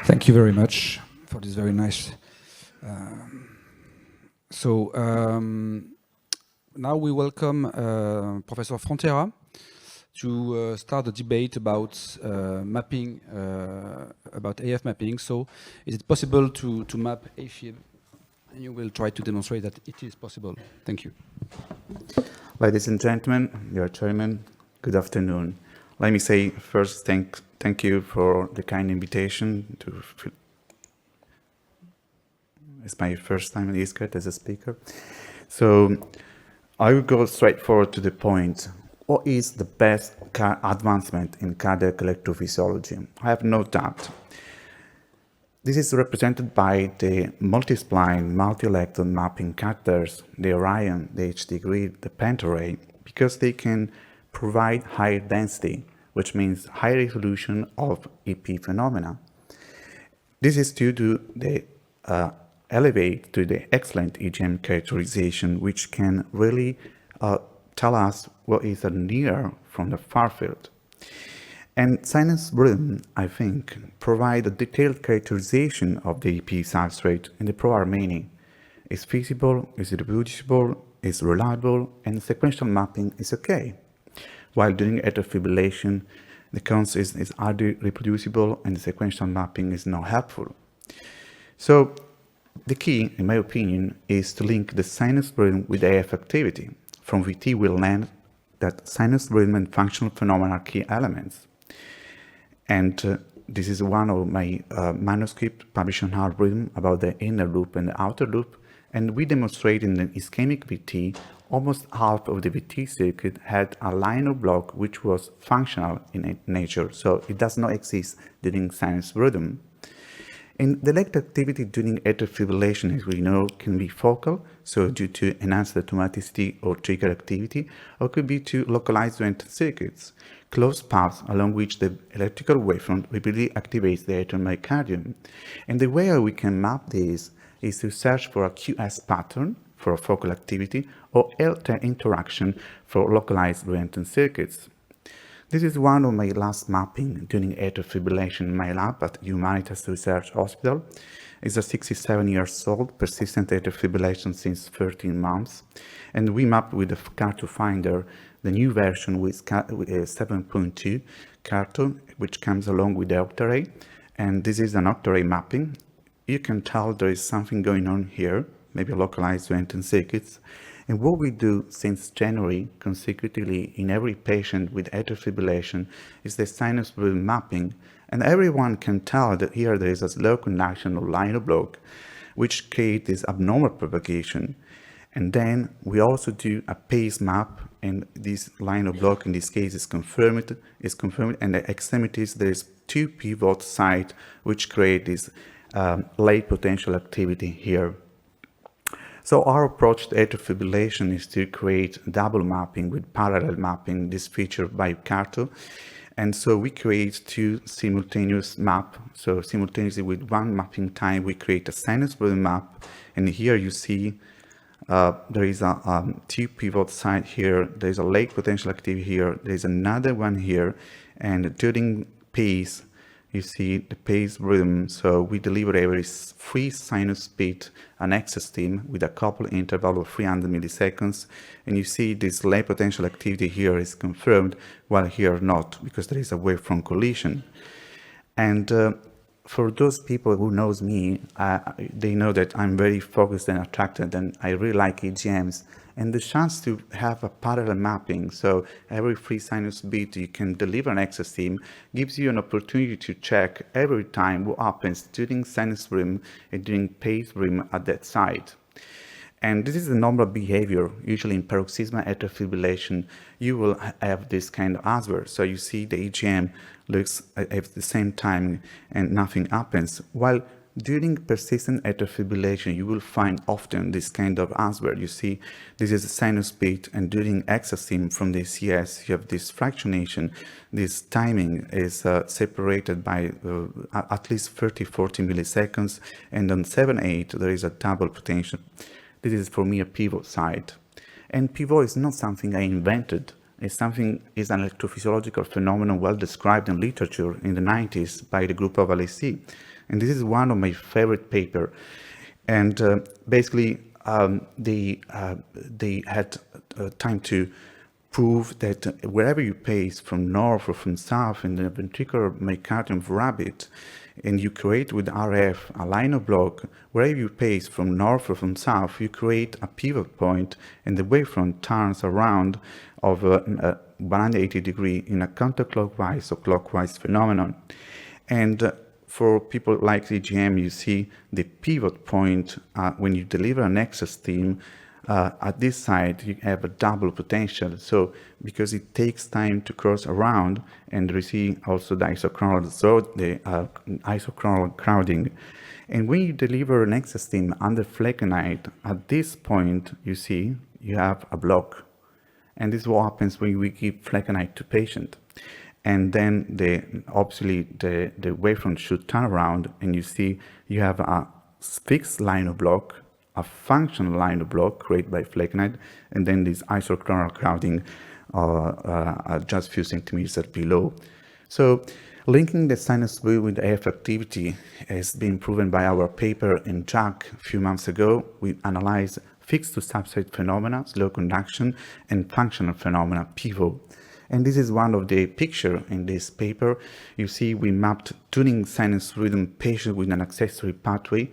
Thank you very much for this very nice. Now we welcome Professor Frontera to start the debate about mapping, about AF mapping. So, is it possible to map AFib? And you will try to demonstrate that it is possible. Thank you. Ladies and gentlemen, your chairman, good afternoon. Let me say first thank you for the kind invitation to. It's my first time in ISCAT as a speaker. So I will go straight forward to the point. What is the best advancement in cardiac electrophysiology? I have no doubt. This is represented by the multi-spline, multi-electron mapping catheters, the Orion, the HD grid, the Pentarray, because they can provide higher density, which means higher resolution of EP phenomena. This is due to the elevate to the excellent EGM characterization, which can really tell us what is a near from the far field. And sinus rhythm, I think, provide a detailed characterization of the EP substrate, and the pro are many. It's feasible, it's reproducible, it's reliable, and sequential mapping is okay. While doing atrial fibrillation, the consequence is either reproducible and the sequential mapping is not helpful. So the key, in my opinion, is to link the sinus rhythm with AF activity. From VT we learn that sinus rhythm and functional phenomena are key elements. And this is one of my manuscripts published on heart rhythm about the inner loop and the outer loop. And we demonstrate in the ischemic VT, almost half of the VT circuit had a line of block which was functional in nature. So it does not exist during sinus rhythm. And the electric activity during atrial fibrillation, as we know, can be focal, so due to enhanced automaticity or trigger activity, or could be to localized vented circuits, closed paths along which the electrical wavefront rapidly activates the atrial myocardium. And the way we can map this is to search for a QS pattern for focal activity or L10 interaction for localized vented circuits. This is one of my last mapping during atrial fibrillation in my lab at Humanitas Research Hospital. It's a 67 years old, persistent atrial fibrillation since 13 months. And we mapped with the Carto Finder, the new version with 7.2 Carto, which comes along with the Octarray. And this is an Octarray mapping. You can tell there is something going on here, maybe localized vented circuits. And what we do since January consecutively in every patient with atrial fibrillation is the sinus rhythm mapping. And everyone can tell that here there is a slow conduction of line of block, which creates this abnormal propagation. And then we also do a pace map, and this line of block in this case is confirmed, and the extremities there is two pivot sites which create this late potential activity here. So our approach to atrial fibrillation is to create double mapping with parallel mapping, this feature by Carto. And so we create two simultaneous maps. So simultaneously with one mapping time, we create a sinus rhythm map. And here you see there is a two pivot site here. There's a late potential activity here. There's another one here. And during pace, you see the pace rhythm. So we deliver every 3 sinus beat an exostim with a coupled interval of 300 milliseconds. And you see this late potential activity here is confirmed, while here not, because there is a wavefront collision. And for those people who knows me, they know that I'm very focused and attracted, and I really like EGMs. And the chance to have a parallel mapping, so every 3 sinus beat you can deliver an exostim, gives you an opportunity to check every time what happens during sinus rhythm and during pace rhythm at that site. And this is a normal behavior. Usually in paroxysmal atrial fibrillation, you will have this kind of answer. So you see the EGM looks at the same time and nothing happens. While during persistent atrial fibrillation, you will find often this kind of answer. You see, this is a sinus beat, and during exostim from the CS, you have this fractionation. This timing is separated by at least 30-40 milliseconds, and on 7-8, there is a double potential. This is for me a pivot site. And pivot is not something I invented. It's an electrophysiological phenomenon well described in literature in the 90s by the group of Alessi. And this is one of my favorite paper. And basically, they had time to prove that wherever you pace from north or from south in the ventricular myocardium of rabbit, and you create with RF a line of block, wherever you pace from north or from south, you create a pivot point, and the wavefront turns around of 180 degree in a counterclockwise or clockwise phenomenon. And for people like EGM, you see the pivot point when you deliver an excess steam. At this side, you have a double potential. So because it takes time to cross around, and we see also the isochronal crowding. And when you deliver an excess steam under flecainide, at this point, you see you have a block. And this is what happens when we give flecainide to patient. And then obviously the wavefront should turn around, and you see you have a fixed line of block, a functional line of block created by flecainide, and then this isochronal crowding just a few centimeters below. So linking the sinus fluid with AF activity has been proven by our paper in JACC a few months ago. We analyzed fixed to substrate phenomena, slow conduction, and functional phenomena, PIVO. And this is one of the picture in this paper. You see we mapped tuning sinus rhythm patient with an accessory pathway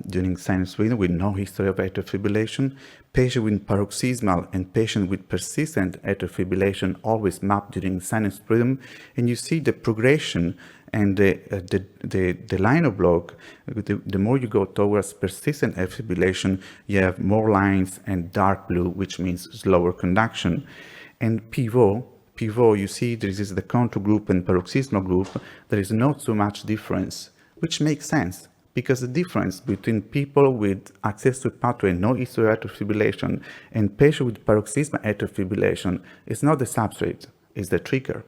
during sinus rhythm with no history of atrial fibrillation, patient with paroxysmal and patient with persistent atrial fibrillation always mapped during sinus rhythm. And you see the progression and the line of block. The more you go towards persistent atrial fibrillation, you have more lines and dark blue, which means slower conduction. And PIVO, you see this is the control group and paroxysmal group. There is not so much difference, which makes sense, because the difference between people with accessory pathway no history of atrial fibrillation and patients with paroxysmal atrial fibrillation is not the substrate, it's the trigger.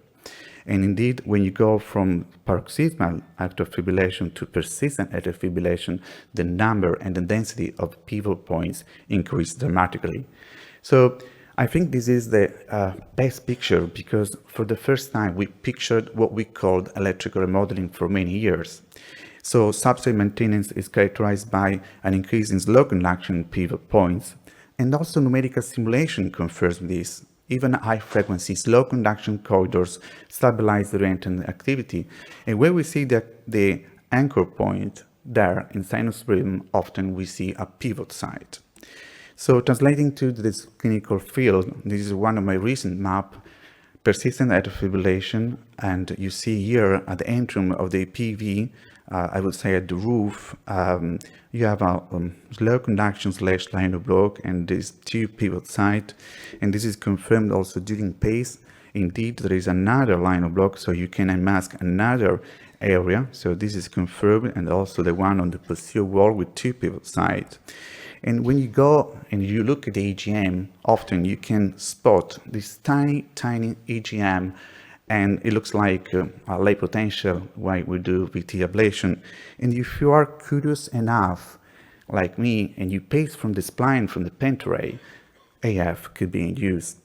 And indeed, when you go from paroxysmal atrial fibrillation to persistent atrial fibrillation, the number and the density of pivot points increase dramatically. So I think this is the best picture, because for the first time we pictured what we called electrical remodeling for many years. So substrate maintenance is characterized by an increase in slow conduction pivot points, and also numerical simulation confirms this. Even high frequency slow conduction corridors stabilize the reentering activity, and where we see that the anchor point there in sinus rhythm, often we see a pivot site. So translating to this clinical field, this is one of my recent map, persistent atrial fibrillation, and you see here at the atrium of the PV, I would say at the roof, you have a slow conduction / line of block and this two pivot site, and this is confirmed also during PACE. Indeed, there is another line of block, so you can unmask another area, so this is confirmed, and also the one on the posterior wall with two pivot sites. And when you go and you look at the EGM, often you can spot this tiny EGM, and it looks like a lay potential while we do VT ablation. And if you are curious enough, like me, and you pace from the spline, from the pentaray, AF could be induced.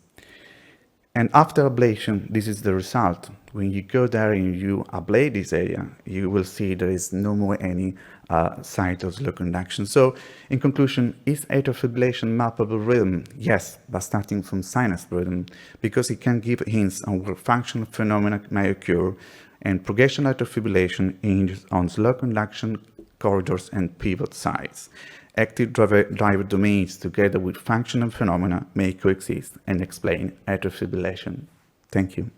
And after ablation, this is the result. When you go there and you ablate this area, you will see there is no more any site of slow conduction. So in conclusion, is atrial fibrillation mappable rhythm? Yes, but starting from sinus rhythm, because it can give hints on where functional phenomena may occur, and progression atrial fibrillation hinges on slow conduction corridors and pivot sites. Active driver domains together with functional phenomena may coexist and explain atrial fibrillation. Thank you.